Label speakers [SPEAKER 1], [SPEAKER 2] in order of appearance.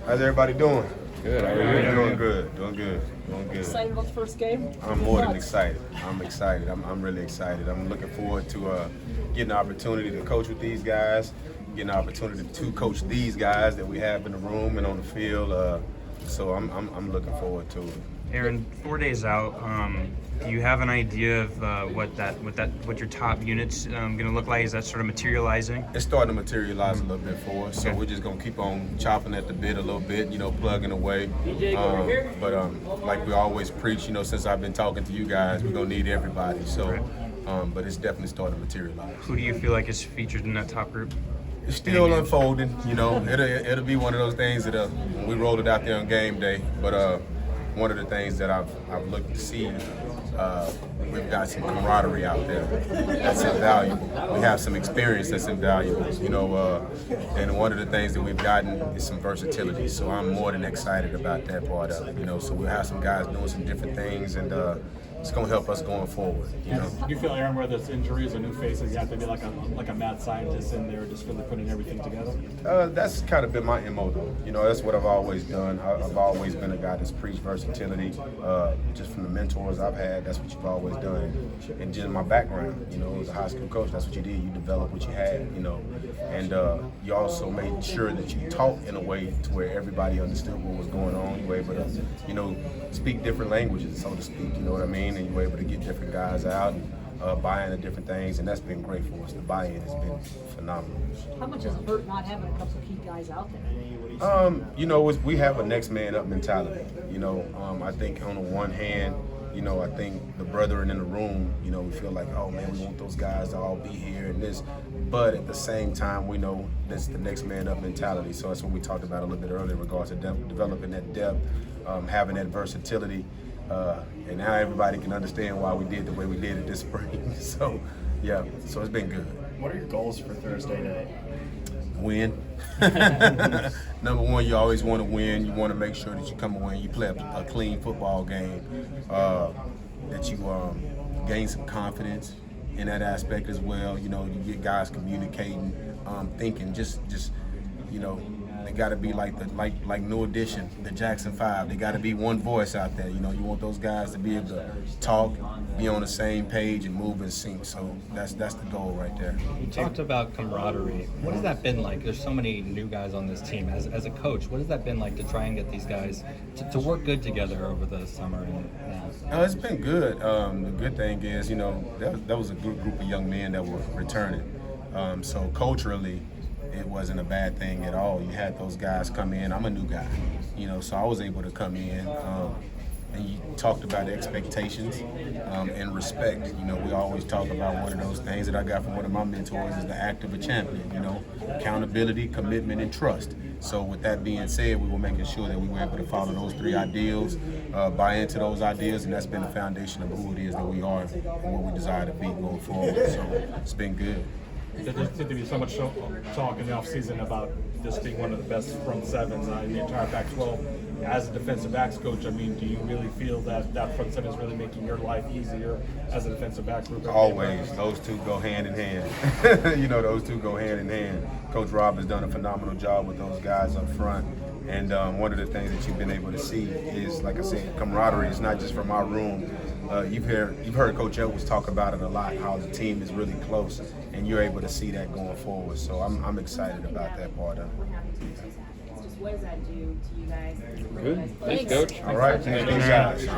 [SPEAKER 1] How's everybody doing?
[SPEAKER 2] Good. How are you?
[SPEAKER 1] Doing good. Doing good.
[SPEAKER 3] Excited about the first game?
[SPEAKER 1] I'm more than excited. I'm excited. I'm really excited. I'm looking forward to getting the opportunity to coach with these guys, getting the opportunity to coach these guys that we have in the room and on the field. So I'm looking forward to it.
[SPEAKER 2] Aaron, 4 days out, do you have an idea of what your top unit's going to look like? Is that sort of materializing?
[SPEAKER 1] It's starting to materialize a little bit for us, so we're just gonna keep on chopping at the bit a little bit, plugging away. But like we always preach, since I've been talking to you guys, we're gonna need everybody. So, but it's definitely starting to materialize.
[SPEAKER 2] Who do you feel like is featured in that top group?
[SPEAKER 1] It's still unfolding. It'll be one of those things that when we roll it out there on game day. But one of the things that I've looked to see, we've got some camaraderie out there that's invaluable. We have some experience that's invaluable, and one of the things that we've gotten is some versatility. So I'm more than excited about that part of it, So we'll have some guys doing some different things, and it's going to help us going forward.
[SPEAKER 4] Do you feel, Aaron, where there's injuries or new faces, you have to be like a mad scientist in there, just really putting everything together?
[SPEAKER 1] That's kind of been my MO, though. That's what I've always done. I've always been a guy that's preached versatility. Just from the mentors I've had, that's what you've always done. And just my background, as a high school coach, that's what you did. You developed what you had, and you also made sure that you taught in a way to where everybody understood what was going on. You were able to, speak different languages, so to speak. You know what I mean? And you were able to get different guys out and buy into different things, and that's been great for us. The buy-in has been phenomenal.
[SPEAKER 3] How much does it hurt not having a couple of key guys out there?
[SPEAKER 1] We have a next man up mentality. I think on the one hand, I think the brethren in the room, we feel like, oh man, we want those guys to all be here and this. But at the same time, we know that's the next man up mentality. So that's what we talked about a little bit earlier in regards to developing that depth, having that versatility. And now everybody can understand why we did the way we did it this spring. So it's been good.
[SPEAKER 4] What are your goals for Thursday night?
[SPEAKER 1] Win. Number one, you always want to win. You want to make sure that you come away and you play a clean football game, that you gain some confidence in that aspect as well. You get guys communicating, thinking, just they got to be like No Addition, the Jackson 5. They got to be one voice out there. You want those guys to be able to talk, be on the same page, and move in sync. So that's the goal right there.
[SPEAKER 5] You talked about camaraderie. What has that been like? There's so many new guys on this team. As a coach, what has that been like to try and get these guys to work good together over the summer and now?
[SPEAKER 1] It's been good. The good thing is, that was a good group of young men that were returning. So culturally, it wasn't a bad thing at all. You had those guys come in. I'm a new guy, so I was able to come in. And you talked about expectations and respect. We always talk about one of those things that I got from one of my mentors is the act of a champion, accountability, commitment, and trust. So with that being said, we were making sure that we were able to follow those three ideals, buy into those ideas, and that's been the foundation of who it is that we are and what we desire to be going forward. So it's been good.
[SPEAKER 4] There seemed to be so much talk in the offseason about this being one of the best front sevens in the entire Pac-12. As a defensive backs coach, do you really feel that front seven is really making your life easier as a defensive back group?
[SPEAKER 1] Always. Those two go hand in hand. Those two go hand in hand. Coach Rob has done a phenomenal job with those guys up front. And one of the things that you've been able to see is, like I said, camaraderie. It's not just from our room. You've heard Coach Edwards talk about it a lot, how the team is really close, and you're able to see that going forward. So I'm excited about that part of it.
[SPEAKER 3] What does that do to you guys?
[SPEAKER 2] Good. Thanks, Coach.
[SPEAKER 1] All right. Thanks, guys.